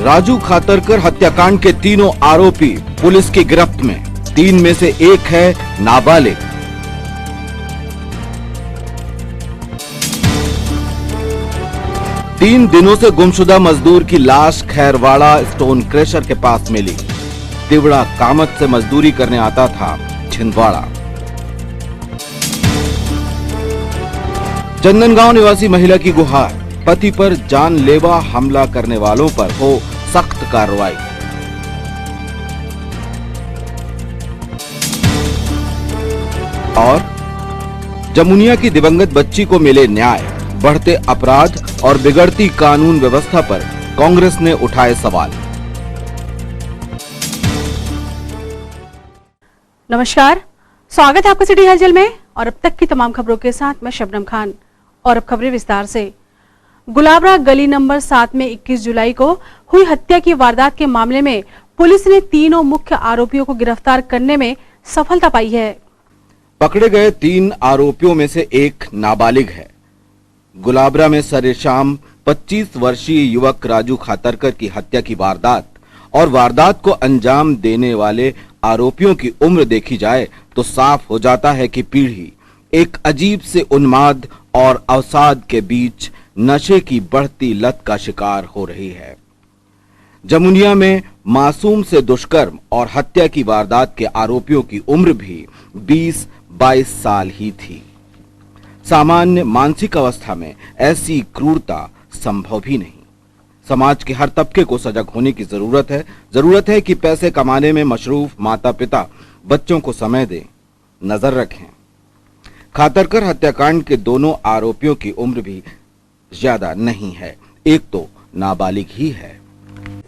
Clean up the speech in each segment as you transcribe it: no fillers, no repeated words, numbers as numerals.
राजू खातरकर हत्याकांड के तीनों आरोपी पुलिस की गिरफ्त में। 3 में से एक है नाबालिग। तीन दिनों से गुमशुदा मजदूर की लाश खैरवाड़ा स्टोन क्रेशर के पास मिली। तिवड़ा कामत से मजदूरी करने आता था छिंदवाड़ा। चंदनगांव निवासी महिला की गुहार, पति पर जानलेवा हमला करने वालों पर हो सख्त कार्रवाई। और जमुनिया की दिवंगत बच्ची को मिले न्याय। बढ़ते अपराध और बिगड़ती कानून व्यवस्था पर कांग्रेस ने उठाए सवाल। नमस्कार, स्वागत है आपका सिटी हलचल में और अब तक की तमाम खबरों के साथ मैं शबनम खान। और अब खबरें विस्तार से। गुलाबरा गली नंबर 7 में 21 जुलाई को हुई हत्या की वारदात के मामले में पुलिस ने तीनों मुख्य आरोपियों को गिरफ्तार करने में सफलता पाई है। पकड़े गए 3 आरोपियों में से एक नाबालिग है। गुलाबरा में सरेशाम 25 वर्षीय युवक राजू खातरकर की हत्या की वारदात और वारदात को अंजाम देने वाले आरोपियों की उम्र देखी जाए तो साफ हो जाता है कि पीढ़ी एक अजीब से उन्माद और अवसाद के बीच नशे की बढ़ती लत का शिकार हो रही है। जमुनिया में मासूम से दुष्कर्म और हत्या की वारदात के आरोपियों की उम्र भी 20-22 साल ही थी। सामान्य मानसिक अवस्था में ऐसी क्रूरता संभव ही नहीं। समाज के हर तबके को सजग होने की जरूरत है कि पैसे कमाने में मशरूफ माता पिता बच्चों को समय दें, नजर रखें। खातरकर हत्याकांड के दोनों आरोपियों की उम्र भी ज्यादा नहीं है, एक तो नाबालिग ही है।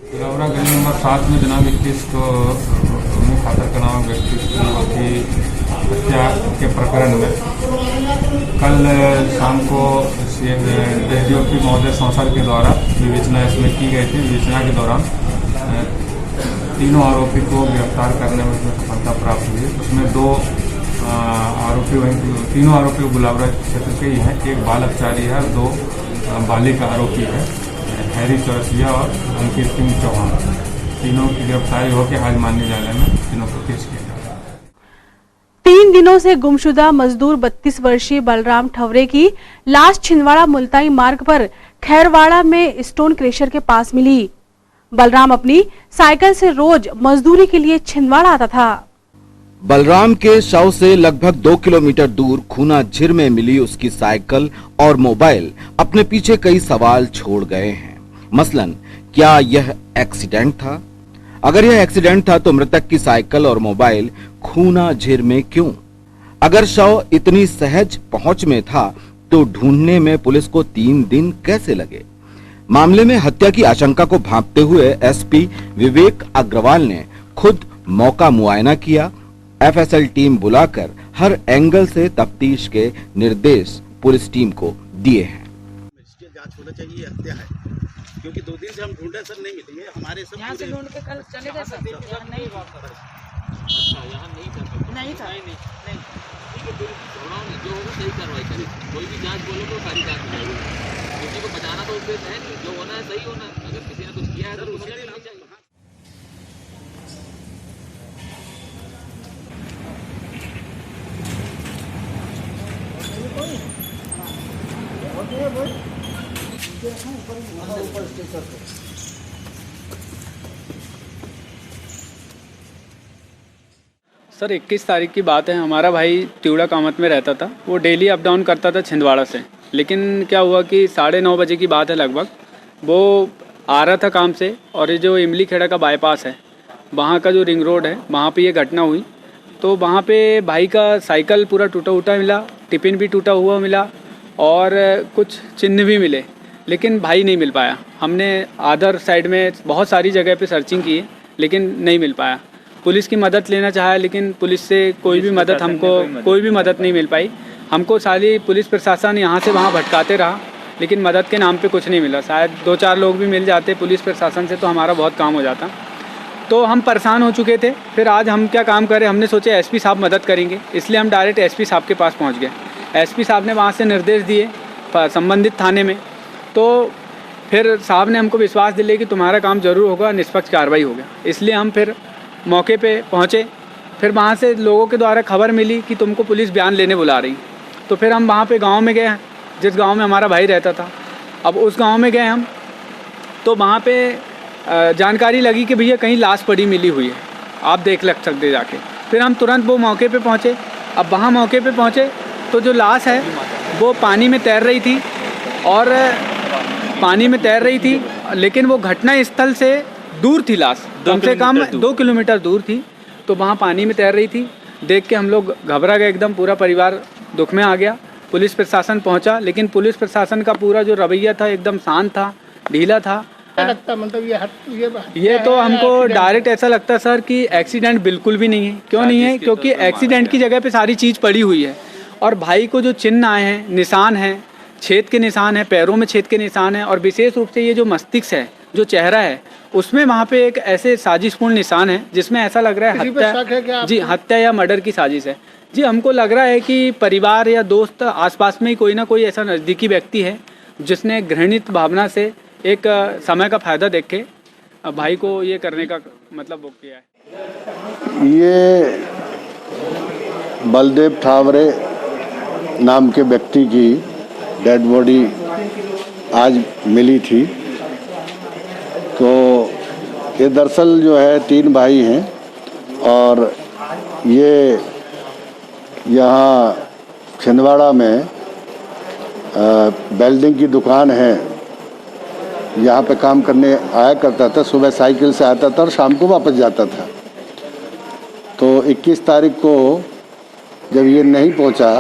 गुलाबरा गली नंबर 7 में जनाब 21 को खातरकर नामक व्यक्ति की हत्या के प्रकरण में कल शाम को DSP महोदय संसद के द्वारा विवेचना इसमें की गई थी। विवेचना के दौरान तीनों आरोपी को गिरफ्तार करने में उसमें सफलता प्राप्त हुई। उसमें 2 आरोपी तीनों आरोपी गुलाबरा क्षेत्र के ही हैं। एक बालकचारी है, 2 बालिका आरोपी है, हैरी चौरसिया और अंकित सिंह चौहान। तीनों की गिरफ्तारी होकर आज माननीय न्यायालय में तीनों को पेश किया गया। 3 दिनों से गुमशुदा मजदूर 32 वर्षीय बलराम ठवरे की लाश छिंदवाड़ा मुल्ताई मार्ग पर खैरवाड़ा में स्टोन क्रेशर के पास मिली। बलराम अपनी साइकिल से रोज मजदूरी के लिए छिंदवाड़ा आता था। बलराम के शव से लगभग 2 किलोमीटर दूर खूना झिर में मिली उसकी साइकिल और मोबाइल अपने पीछे कई सवाल छोड़ गए हैं। मसलन, क्या यह एक्सीडेंट था? अगर यह एक्सीडेंट था तो मृतक की साइकिल और मोबाइल खूना झिर में क्यों? अगर शव इतनी सहज पहुंच में था तो ढूंढने में पुलिस को 3 दिन कैसे लगे? मामले में हत्या की आशंका को भांपते हुए SP विवेक अग्रवाल ने खुद मौका मुआयना किया। FSL टीम बुलाकर हर एंगल से तफ्तीश के निर्देश पुलिस टीम को दिए हैं। जांच होना चाहिए, हत्या है, क्योंकि 2 दिन से हम ढूंढे सर, नहीं मिली है। हमारे सब यहाँ से ढूंढ के कल चले गए सर। नहीं था, नहीं था, नहीं। ठीक है, फिर जो होगा सही कार्रवाई करें। कोई भी जांच बोलो तो सारी जांच हो जाएगी। किसी को बचाना तो उद्देश्य है नहीं, जो होना है सही होना है। अगर किसी ने कुछ किया है तो उसे लेना चाहिए। सर 21 तारीख की बात है। हमारा भाई तिवड़ा कामत में रहता था। वो डेली अप डाउन करता था छिंदवाड़ा से। लेकिन क्या हुआ कि 9:30 बजे की बात है लगभग, वो आ रहा था काम से और ये जो इमली खेड़ा का बाईपास है, वहाँ का जो रिंग रोड है, वहाँ पे ये घटना हुई। तो वहाँ पे भाई का साइकिल पूरा टूटा उटा मिला, टिफिन भी टूटा हुआ मिला और कुछ चिन्ह भी मिले, लेकिन भाई नहीं मिल पाया। हमने आदर साइड में बहुत सारी जगह पे सर्चिंग की लेकिन नहीं मिल पाया। पुलिस की मदद लेना चाहा लेकिन पुलिस से कोई भी मदद नहीं मिल पाई। हमको सारी पुलिस प्रशासन यहाँ से वहाँ भटकाते रहा, लेकिन मदद के नाम पे कुछ नहीं मिला। शायद 2-4 लोग भी मिल जाते पुलिस प्रशासन से तो हमारा बहुत काम हो जाता। तो हम परेशान हो चुके थे। फिर आज हम क्या काम करें, हमने सोचे SP साहब मदद करेंगे, इसलिए हम डायरेक्ट SP साहब के पास पहुँच गए। SP साहब ने वहाँ से निर्देश दिए संबंधित थाने में। तो फिर साहब ने हमको विश्वास दिलाया कि तुम्हारा काम ज़रूर होगा, निष्पक्ष कार्रवाई होगा। इसलिए हम फिर मौके पे पहुँचे। फिर वहाँ से लोगों के द्वारा खबर मिली कि तुमको पुलिस बयान लेने बुला रही। तो फिर हम वहाँ पे गांव में गए, जिस गांव में हमारा भाई रहता था। अब उस गांव में गए हम, तो वहाँ पे जानकारी लगी कि भैया कहीं लाश पड़ी मिली हुई है, आप देख लग सकते जाके। फिर हम तुरंत वो मौके पे पहुँचे। अब वहाँ मौके पे पहुँचे तो जो लाश है वो पानी में तैर रही थी, और पानी में तैर रही थी, लेकिन वो घटना स्थल से दूर थी। लाश कम से कम 2 किलोमीटर दूर थी। तो वहाँ पानी में तैर रही थी। देख के हम लोग घबरा गए एकदम, पूरा परिवार दुख में आ गया। पुलिस प्रशासन पहुँचा, लेकिन पुलिस प्रशासन का पूरा जो रवैया था एकदम शांत था, ढीला था। लगता मतलब ये तो हमको डायरेक्ट ऐसा लगता है सर कि एक्सीडेंट बिल्कुल भी नहीं है। क्यों नहीं है? क्योंकि एक्सीडेंट की जगह पे सारी चीज़ पड़ी हुई है, और भाई को जो चिन्ह आए हैं, निशान हैं, छेद के निशान हैं, पैरों में छेद के निशान हैं, और विशेष रूप से ये जो मस्तिष्क है, जो चेहरा है, उसमें वहाँ पे एक ऐसे साजिशपूर्ण निशान है जिसमें ऐसा लग रहा है हत्या, जी हत्या या मर्डर की साजिश है। जी हमको लग रहा है कि परिवार या दोस्त आसपास में ही कोई ना कोई ऐसा नज़दीकी व्यक्ति है जिसने घृणित भावना से एक समय का फ़ायदा देख के भाई को ये करने का मतलब वो किया है। ये बलदेव ठावरे नाम के व्यक्ति की डेड बॉडी आज मिली थी। तो ये दरअसल जो है 3 भाई हैं, और ये यहाँ छिंदवाड़ा में वेल्डिंग की दुकान है, यहाँ पे काम करने आया करता था। सुबह साइकिल से आता था और शाम को वापस जाता था। तो 21 तारीख को जब ये नहीं पहुँचा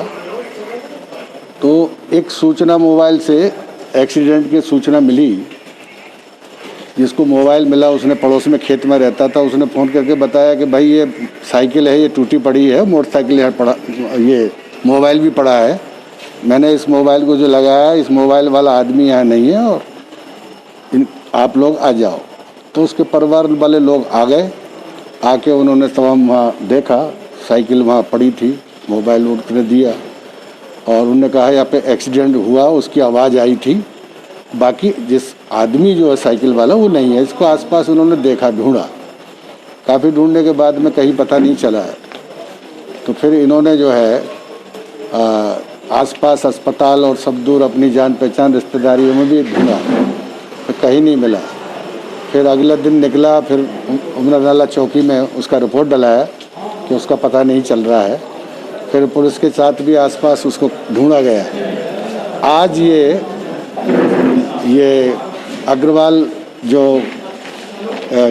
तो एक सूचना मोबाइल से एक्सीडेंट की सूचना मिली। जिसको मोबाइल मिला उसने पड़ोस में खेत में रहता था, उसने फ़ोन करके बताया कि भाई ये साइकिल है, ये टूटी पड़ी है, मोटरसाइकिल है पड़ा, ये मोबाइल भी पड़ा है। मैंने इस मोबाइल को जो लगाया, इस मोबाइल वाला आदमी यहाँ नहीं है, और आप लोग आ जाओ। तो उसके परिवार वाले लोग आ गए। आके उन्होंने तमाम वहाँ देखा, साइकिल वहाँ पड़ी थी, मोबाइल उन्होंने दिया, और उन्होंने कहा यहाँ पे एक्सीडेंट हुआ, उसकी आवाज़ आई थी। बाकी जिस आदमी जो है साइकिल वाला वो नहीं है। इसको आसपास उन्होंने देखा, ढूंढा, काफ़ी ढूंढने के बाद में कहीं पता नहीं चला है। तो फिर इन्होंने जो है आसपास अस्पताल और सब दूर अपनी जान पहचान रिश्तेदारियों में भी ढूंढा, फिर कहीं नहीं मिला। फिर अगला दिन निकला, फिर उमरनाला चौकी में उसका रिपोर्ट डलाया कि उसका पता नहीं चल रहा है। फिर पुलिस के साथ भी आसपास उसको ढूंढा गया। आज ये अग्रवाल जो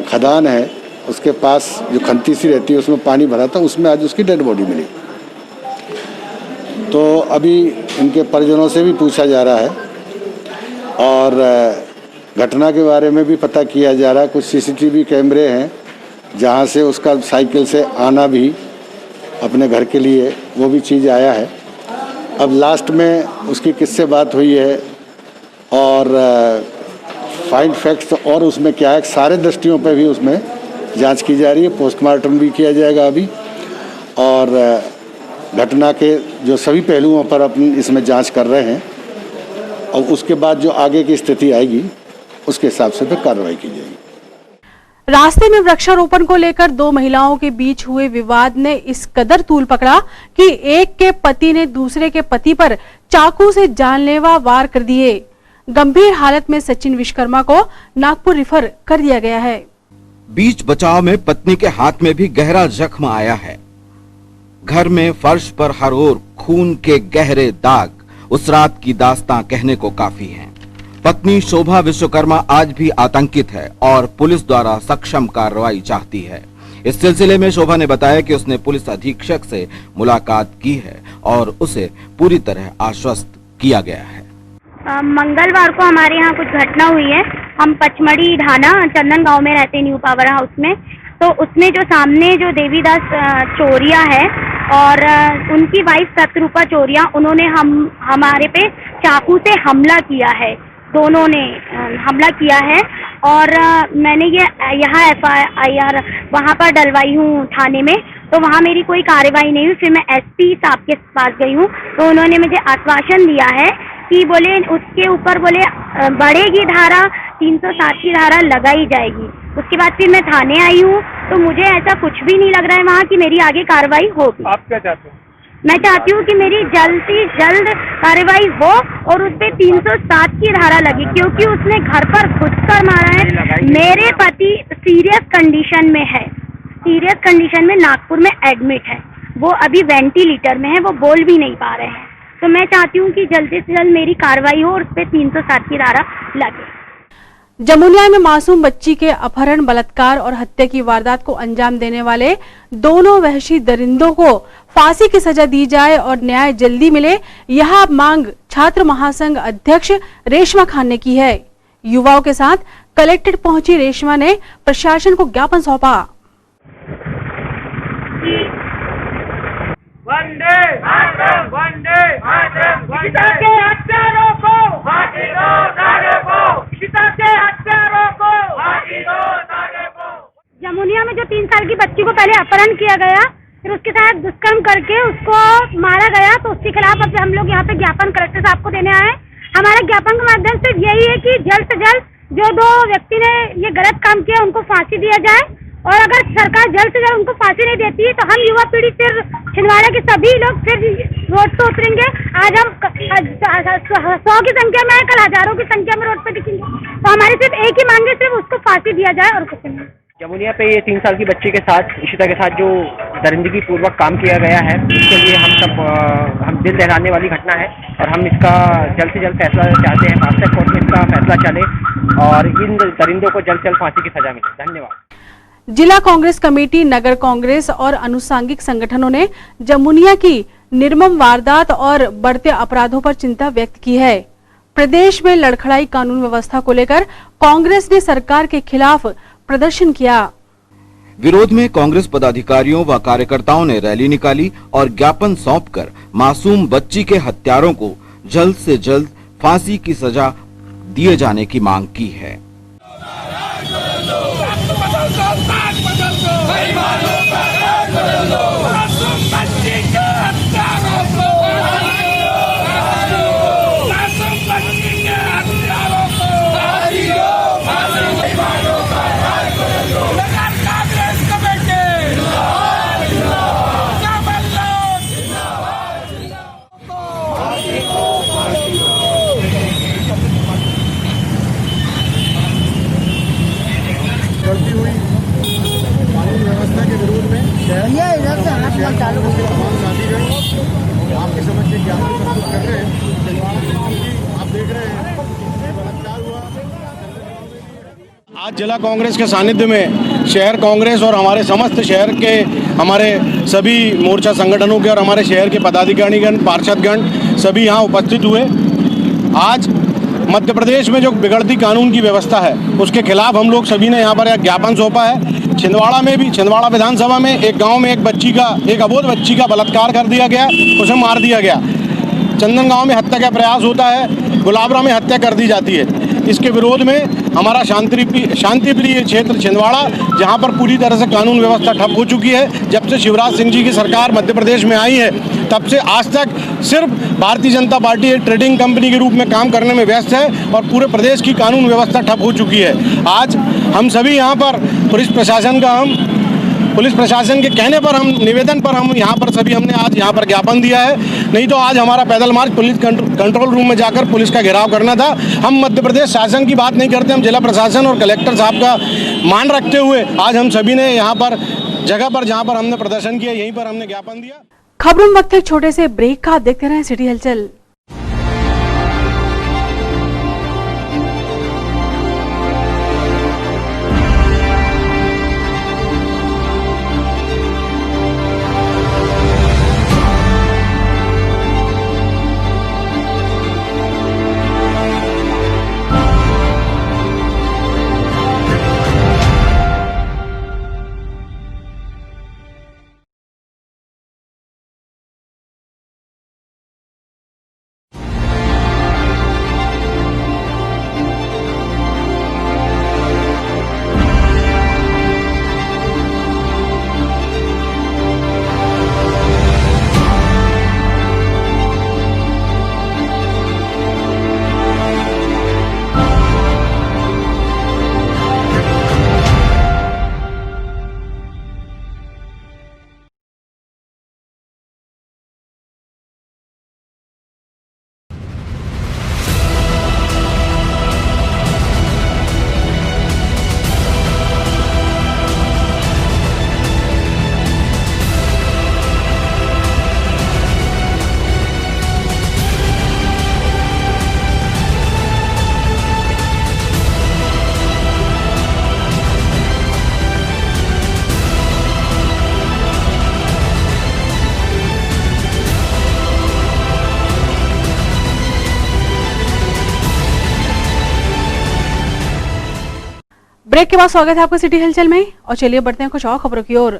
खदान है उसके पास जो खंती सी रहती है उसमें पानी भरा था, उसमें आज उसकी डेड बॉडी मिली। तो अभी इनके परिजनों से भी पूछा जा रहा है, और घटना के बारे में भी पता किया जा रहा है। कुछ सीसीटीवी कैमरे हैं जहाँ से उसका साइकिल से आना भी अपने घर के लिए, वो भी चीज़ आया है। अब लास्ट में उसकी किससे बात हुई है और फाइंड फैक्ट्स और उसमें क्या है, सारे दृष्टियों पे भी उसमें जांच की जा रही है। पोस्टमार्टम भी किया जाएगा अभी, और घटना के जो सभी पहलुओं पर अपन इसमें जांच कर रहे हैं, और उसके बाद जो आगे की स्थिति आएगी उसके हिसाब से फिर कार्रवाई की जाएगी। रास्ते में वृक्षारोपण को लेकर 2 महिलाओं के बीच हुए विवाद ने इस कदर तूल पकड़ा कि एक के पति ने दूसरे के पति पर चाकू से जानलेवा वार कर दिए। गंभीर हालत में सचिन विश्वकर्मा को नागपुर रिफर कर दिया गया है। बीच बचाव में पत्नी के हाथ में भी गहरा जख्म आया है। घर में फर्श पर हर ओर खून के गहरे दाग उस रात की दास्तां कहने को काफी हैं। पत्नी शोभा विश्वकर्मा आज भी आतंकित है और पुलिस द्वारा सक्षम कार्रवाई चाहती है। इस सिलसिले में शोभा ने बताया कि उसने पुलिस अधीक्षक से मुलाकात की है और उसे पूरी तरह आश्वस्त किया गया है। मंगलवार को हमारे यहाँ कुछ घटना हुई है। हम पचमढ़ी ढाना चंदन गांव में रहते हैं, न्यू पावर हाउस में। तो उसमें जो सामने जो देवीदास चोरिया है और उनकी वाइफ सतरूपा चोरिया, उन्होंने हमारे पे चाकू से हमला किया है। दोनों ने हमला किया है, और मैंने ये यहाँ FIR वहाँ पर डलवाई हूँ थाने में। तो वहाँ मेरी कोई कार्रवाई नहीं हुई। फिर मैं SP साहब के पास गई हूँ, तो उन्होंने मुझे आश्वासन दिया है कि बोले उसके ऊपर बोले बढ़ेगी धारा, 307 की धारा लगाई जाएगी। उसके बाद फिर मैं थाने आई हूँ, तो मुझे ऐसा कुछ भी नहीं लग रहा है वहाँ कि मेरी आगे कार्रवाई होगी। आप क्या चाहते हो? मैं चाहती हूँ कि मेरी जल्द से जल्द कार्रवाई हो और उस पर 307 की धारा लगी, क्योंकि उसने घर पर घुसकर मारा है। मेरे पति सीरियस कंडीशन में है, सीरियस कंडीशन में नागपुर में एडमिट है, वो अभी वेंटिलेटर में है, वो बोल भी नहीं पा रहे हैं। तो मैं चाहती हूँ कि जल्द से जल्द मेरी कार्रवाई हो और उस पर 307 की धारा लगे। जमुनिया में मासूम बच्ची के अपहरण, बलात्कार और हत्या की वारदात को अंजाम देने वाले दोनों वहशी दरिंदों को फांसी की सजा दी जाए और न्याय जल्दी मिले, यह मांग छात्र महासंघ अध्यक्ष रेशमा खान ने की है। युवाओं के साथ कलेक्ट्रेट पहुंची रेशमा ने प्रशासन को ज्ञापन सौंपा। वंदे मातरम, वंदे मातरम, पिता के हत्यारों को फांसी दो, सारे को पिता के हत्यारों को फांसी दो, सारे को। जमुनिया में जो 3 साल की बच्ची को पहले अपहरण किया गया, फिर उसके साथ दुष्कर्म करके उसको मारा गया, तो उसके खिलाफ अब हम लोग यहाँ पे ज्ञापन कलेक्टर साहब को देने आए। हमारे ज्ञापन के माध्यम से यही है कि जल्द से जल्द जो 2 व्यक्ति ने ये गलत काम किया उनको फांसी दिया जाए, और अगर सरकार जल्द से जल्द उनको फांसी नहीं देती है तो हम युवा पीढ़ी फिर छिंदवाड़ा के सभी लोग फिर रोड पे उतरेंगे। आज हम 100 की संख्या में, कल हजारों की संख्या में रोड पे दिखेंगे। तो हमारी सिर्फ एक ही मांग है, सिर्फ उसको फांसी दिया जाए और कुछ नहीं। जमुनिया पे ये 3 साल की बच्ची के साथ, इशिता के साथ जो दरिंदगी पूर्वक काम किया गया है, इसके लिए हम दिल दहलाने वाली घटना है और हम इसका जल्द से जल्द फैसला चाहते हैं। फास्ट ट्रैक कोर्ट में इसका फैसला चले और इन दरिंदों को जल्द से जल्द फांसी की सजा मिले। धन्यवाद। जिला कांग्रेस कमेटी, नगर कांग्रेस और अनुसांगिक संगठनों ने जमुनिया की निर्मम वारदात और बढ़ते अपराधों पर चिंता व्यक्त की है। प्रदेश में लड़खड़ाई कानून व्यवस्था को लेकर कांग्रेस ने सरकार के खिलाफ प्रदर्शन किया। विरोध में कांग्रेस पदाधिकारियों व कार्यकर्ताओं ने रैली निकाली और ज्ञापन सौंपकर मासूम बच्ची के हत्यारों को जल्द से जल्द फांसी की सजा दिए जाने की मांग की है। बढ़ती हुई कानून व्यवस्था के विरोध में आपके समझ के ज्ञापन प्रस्तुत कर रहे हैं। आप देख रहे हैं बलात्कार हुआ। आज जिला कांग्रेस के सानिध्य में शहर कांग्रेस और हमारे समस्त शहर के हमारे सभी मोर्चा संगठनों के और हमारे शहर के पदाधिकारीगण, पार्षदगण सभी यहाँ उपस्थित हुए। आज मध्य प्रदेश में जो बिगड़ती कानून की व्यवस्था है उसके खिलाफ हम लोग सभी ने यहाँ पर एक ज्ञापन सौंपा है। छिंदवाड़ा में भी, छिंदवाड़ा विधानसभा में एक गांव में एक अबोध बच्ची का बलात्कार कर दिया गया, उसे मार दिया गया। चंदन गांव में हत्या का प्रयास होता है, गुलाबरा में हत्या कर दी जाती है। इसके विरोध में हमारा शांतिप्रिय क्षेत्र छिंदवाड़ा, जहां पर पूरी तरह से कानून व्यवस्था ठप हो चुकी है, जब से शिवराज सिंह जी की सरकार मध्य प्रदेश में आई है तब से आज तक सिर्फ भारतीय जनता पार्टी एक ट्रेडिंग कंपनी के रूप में काम करने में व्यस्त है और पूरे प्रदेश की कानून व्यवस्था ठप हो चुकी है। आज हम सभी यहाँ पर पुलिस प्रशासन के कहने पर, हम निवेदन पर हम यहाँ पर सभी हमने आज यहाँ पर ज्ञापन दिया है। नहीं तो आज हमारा पैदल मार्च पुलिस कंट्रोल रूम में जाकर पुलिस का घेराव करना था। हम मध्य प्रदेश शासन की बात नहीं करते, हम जिला प्रशासन और कलेक्टर साहब का मान रखते हुए आज हम सभी ने यहाँ पर जगह पर जहाँ पर हमने प्रदर्शन किया, यहीं पर हमने ज्ञापन दिया। खबरों में वक्त एक छोटे से ब्रेक का, देखते रहें सिटी हलचल। ब्रेक के बाद स्वागत है आपका सिटी हलचल में और चलिए बढ़ते हैं कुछ और खबरों की ओर।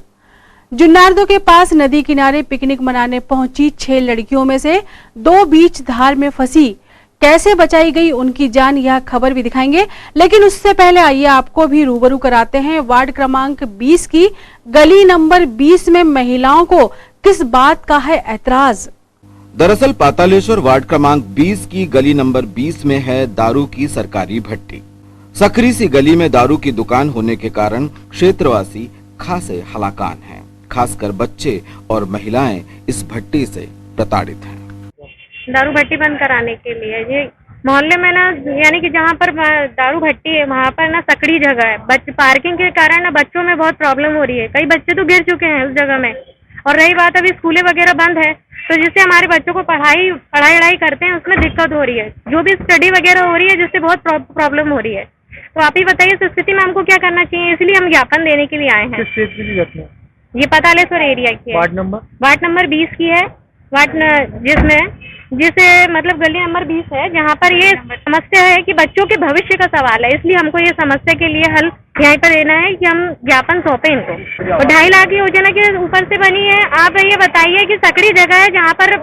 जुन्नारदो के पास नदी किनारे पिकनिक मनाने पहुंची 6 लड़कियों में से 2 बीच धार में फंसी, कैसे बचाई गई उनकी जान, यह खबर भी दिखाएंगे। लेकिन उससे पहले आइए आपको भी रूबरू कराते हैं वार्ड क्रमांक 20 की गली नंबर 20 में महिलाओं को किस बात का है ऐतराज। दरअसल पातालेश्वर वार्ड क्रमांक 20 की गली नंबर 20 में है दारू की सरकारी भट्टी। सकरी सी गली में दारू की दुकान होने के कारण क्षेत्रवासी खासे हलाकान हैं। खासकर बच्चे और महिलाएं इस भट्टी से प्रताड़ित हैं। दारू भट्टी बंद कराने के लिए जी मोहल्ले में ना, यानी कि जहाँ पर दारू भट्टी है वहाँ पर ना सकड़ी जगह है। पार्किंग के कारण ना बच्चों में बहुत प्रॉब्लम हो रही है। कई बच्चे तो गिर चुके हैं उस जगह में। और रही बात अभी स्कूलें वगैरह बंद है, तो जिससे हमारे बच्चों को पढ़ाई करते हैं उसमें दिक्कत हो रही है। जो भी स्टडी वगैरह हो रही है जिससे बहुत प्रॉब्लम हो रही है। तो आप ही बताइए इस स्थिति में हमको क्या करना चाहिए। इसलिए हम ज्ञापन देने के लिए आए हैं। किस चीज की घटना? ये पतालेश्वर एरिया की है। वार्ड नंबर 20 की है। जिसे मतलब गली नंबर 20 है, जहाँ पर ये समस्या है कि बच्चों के भविष्य का सवाल है। इसलिए हमको ये समस्या के लिए हल यहीं पर देना है कि हम ज्ञापन सौंपे इनको। और 2.5 लाख योजना के ऊपर से बनी है। आप ये बताइए कि सकड़ी जगह है जहाँ पर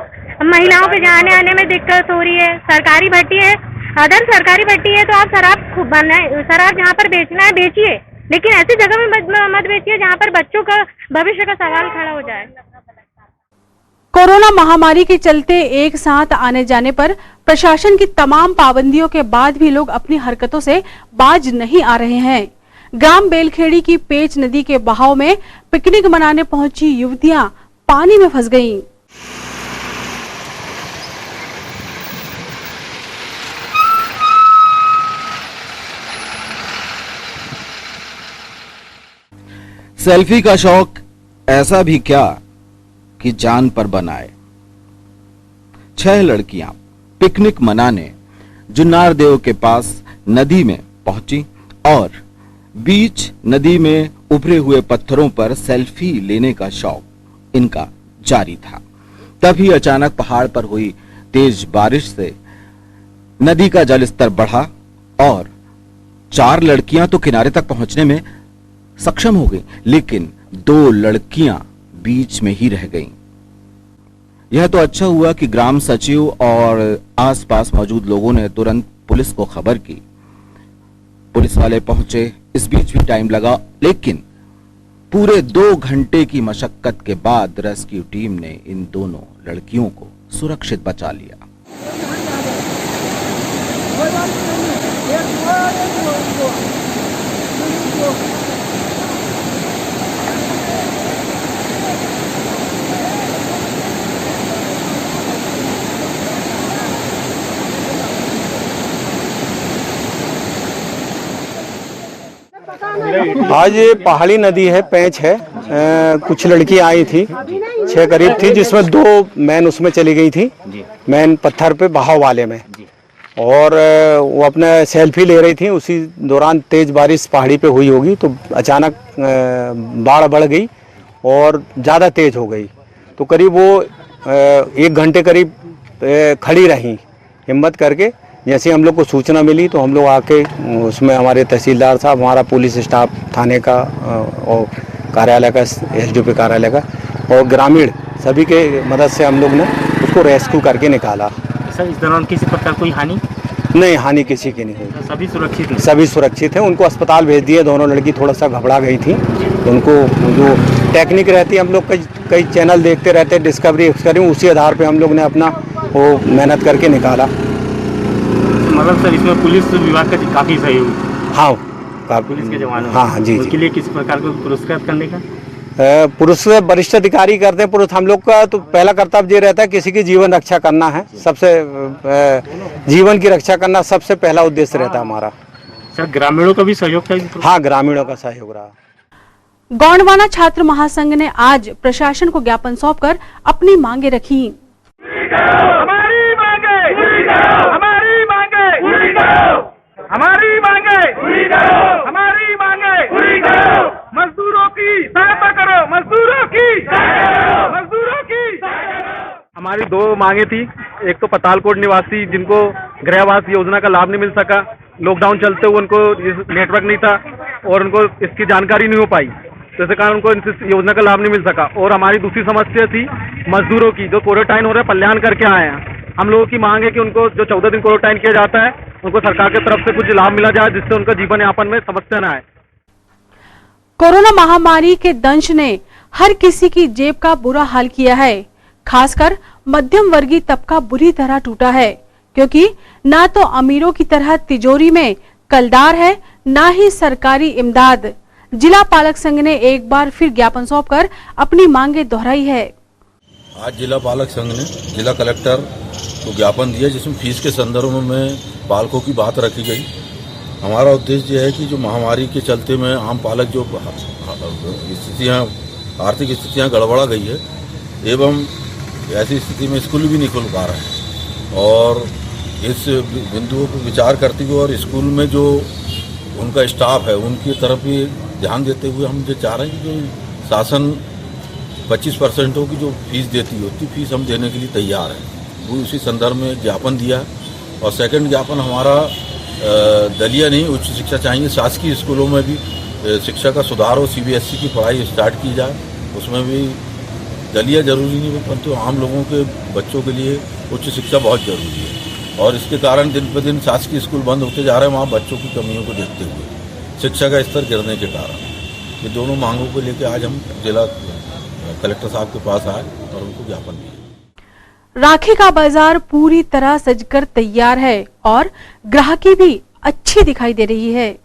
महिलाओं के जाने आने में दिक्कत हो रही है। सरकारी भट्टी है, अगर सरकारी भट्टी है तो आप शराब जहाँ पर बेचना है बेचिए, लेकिन ऐसी जगह में मत बेचिए जहाँ पर बच्चों का भविष्य का सवाल खड़ा हो जाए। कोरोना महामारी के चलते एक साथ आने जाने पर प्रशासन की तमाम पाबंदियों के बाद भी लोग अपनी हरकतों से बाज नहीं आ रहे हैं। ग्राम बेलखेड़ी की पेच नदी के बहाव में पिकनिक मनाने पहुंची युवतियां पानी में फंस गईं। सेल्फी का शौक ऐसा भी क्या कि जान पर बनाए। 6 लड़कियां पिकनिक मनाने जुन्नारदेव के पास नदी में पहुंची और बीच नदी में उभरे हुए पत्थरों पर सेल्फी लेने का शौक इनका जारी था। तभी अचानक पहाड़ पर हुई तेज बारिश से नदी का जलस्तर बढ़ा और 4 लड़कियां तो किनारे तक पहुंचने में सक्षम हो गई, लेकिन 2 लड़कियां बीच में ही रह गईं। यह तो अच्छा हुआ कि ग्राम सचिव और आसपास मौजूद लोगों ने तुरंत पुलिस को खबर की। पुलिस वाले पहुंचे, इस बीच भी टाइम लगा, लेकिन पूरे 2 घंटे की मशक्कत के बाद रेस्क्यू टीम ने इन दोनों लड़कियों को सुरक्षित बचा लिया। आज ये पहाड़ी नदी है, पेंच है। कुछ लड़की आई थी, 6 करीब थी, जिसमें 2 मैन उसमें चली गई थी, मैन पत्थर पे बहाव वाले में। और वो अपने सेल्फी ले रही थी। उसी दौरान तेज बारिश पहाड़ी पे हुई होगी, तो अचानक बाढ़ बढ़ गई और ज़्यादा तेज हो गई। तो करीब वो 1 घंटे करीब खड़ी रही हिम्मत करके। जैसे हम लोग को सूचना मिली तो हम लोग आके उसमें हमारे तहसीलदार साहब, हमारा पुलिस स्टाफ थाने का और कार्यालय का, एसडीओपी कार्यालय का और ग्रामीण सभी के मदद से हम लोग ने उसको रेस्क्यू करके निकाला। सर, इस दौरान किसी प्रकार कोई हानि नहीं, हानि किसी की नहीं हुई। सभी सुरक्षित हैं? सभी सुरक्षित हैं। उनको अस्पताल भेज दिए। दोनों लड़की थोड़ा सा घबरा गई थी। उनको जो टेक्निक रहती है, हम लोग कई चैनल देखते रहते हैं, डिस्कवरी, उसी आधार पर हम लोग ने अपना वो मेहनत करके निकाला। मतलब सर, इसमें पुलिस विभाग का काफ़ी सहयोग? हाँ, काफी पुलिस के जवानों? हाँ जी। उसके लिए किसी प्रकार को पुरस्कार करने का? पुरुष वरिष्ठ अधिकारी करते हैं। पुरुष हम लोग का तो पहला कर्तव्य ये रहता है किसी की जीवन रक्षा करना है। सबसे जीवन की रक्षा करना सबसे पहला उद्देश्य रहता है हमारा। सर, ग्रामीणों का भी सहयोग था? हाँ, ग्रामीणों का सहयोग रहा। गोंडवाना छात्र महासंघ ने आज प्रशासन को ज्ञापन सौंपकर अपनी मांगे रखी। हमारी मांगे पूरी करो, हमारी मांगे पूरी करो, हमारी मांगे पूरी करो, हमारी मांगे पूरी करो। मजदूरों की सहायता करो, मजदूरों की, मजदूरों की। हमारी 2 मांगे थी। एक तो पतालकोट निवासी जिनको गृह आवास योजना का लाभ नहीं मिल सका, लॉकडाउन चलते हुए उनको नेटवर्क नहीं था, और उनको इसकी जानकारी नहीं हो पाई, तो इस कारण उनको इस योजना का लाभ नहीं मिल सका। और हमारी दूसरी समस्या थी मजदूरों की, जो क्वारंटाइन हो रहे हैं, कल्याण करके आए हैं। हम लोगों की मांग है कि उनको जो 14 दिन क्वारंटाइन किया जाता है, उनको सरकार की तरफ से कुछ लाभ मिला जाए, जिससे उनका जीवन यापन में समस्या न आए। कोरोना महामारी के दंश ने हर किसी की जेब का बुरा हाल किया है। खासकर मध्यम वर्गीय तबका बुरी तरह टूटा है, क्योंकि ना तो अमीरों की तरह तिजोरी में कलदार है, ना ही सरकारी इमदाद। जिला पालक संघ ने एक बार फिर ज्ञापन सौंपकर अपनी मांगे दोहराई है। आज जिला पालक संघ ने जिला कलेक्टर को ज्ञापन दिया, जिसमें फीस के संदर्भ में पालकों की बात रखी गई। हमारा उद्देश्य यह है कि जो महामारी के चलते में आम पालक जो स्थितियाँ, आर्थिक स्थितियाँ गड़बड़ा गई है, एवं ऐसी स्थिति में स्कूल भी नहीं खुल पा रहे हैं, और इस बिंदुओं पर विचार करते हुए और स्कूल में जो उनका स्टाफ है उनकी तरफ भी ध्यान देते हुए हम ये चाह रहे हैं कि जो शासन 25% की जो फीस देती है उतनी फीस हम देने के लिए तैयार हैं। वो उसी संदर्भ में ज्ञापन दिया। और सेकंड ज्ञापन हमारा दलीय नहीं, उच्च शिक्षा चाहिए। शासकीय स्कूलों में भी शिक्षा का सुधार हो, CBSE की पढ़ाई स्टार्ट की जाए, उसमें भी दलीय जरूरी नहीं, परंतु आम लोगों के बच्चों के लिए उच्च शिक्षा बहुत जरूरी है। और इसके कारण दिन पर दिन शासकीय स्कूल बंद होते जा रहे हैं, वहाँ बच्चों की कमियों को देखते हुए, शिक्षा का स्तर गिरने के कारण। ये दोनों मांगों को लेकर आज हम जिला कलेक्टर साहब के पास आए और उनको ज्ञापन दिया। राखी का बाजार पूरी तरह सजकर तैयार है और ग्राहकी भी अच्छी दिखाई दे रही है।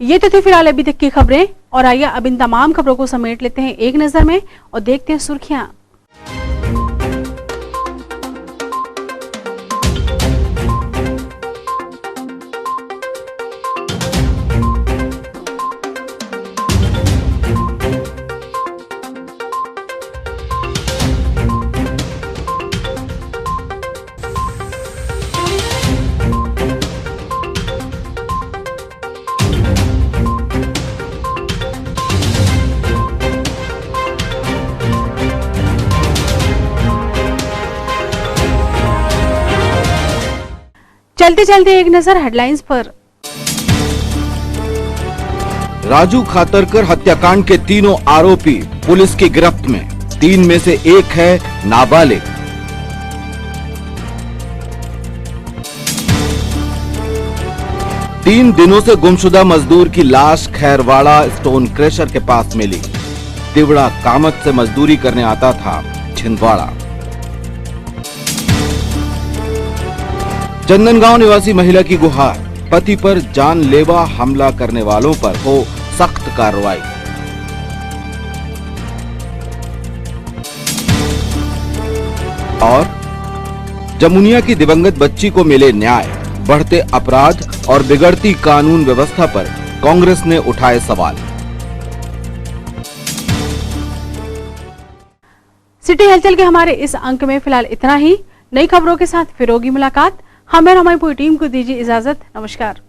ये तो थी फिलहाल अभी तक की खबरें, और आइए अब इन तमाम खबरों को समेट लेते हैं एक नजर में और देखते हैं सुर्खियां। चलते चलते एक नजर हेडलाइंस पर। राजू खातरकर हत्याकांड के तीनों आरोपी पुलिस की गिरफ्त में, 3 में से एक है नाबालिग। तीन दिनों से गुमशुदा मजदूर की लाश खैरवाड़ा स्टोन क्रशर के पास मिली। तिवड़ा कामत से मजदूरी करने आता था छिंदवाड़ा। चंदनगांव निवासी महिला की गुहार, पति पर जानलेवा हमला करने वालों पर हो सख्त कार्रवाई। और जमुनिया की दिवंगत बच्ची को मिले न्याय, बढ़ते अपराध और बिगड़ती कानून व्यवस्था पर कांग्रेस ने उठाए सवाल। सिटी हलचल के हमारे इस अंक में फिलहाल इतना ही। नई खबरों के साथ फिर होगी मुलाकात। हमें और हमारी पूरी टीम को दीजिए इजाजत। नमस्कार।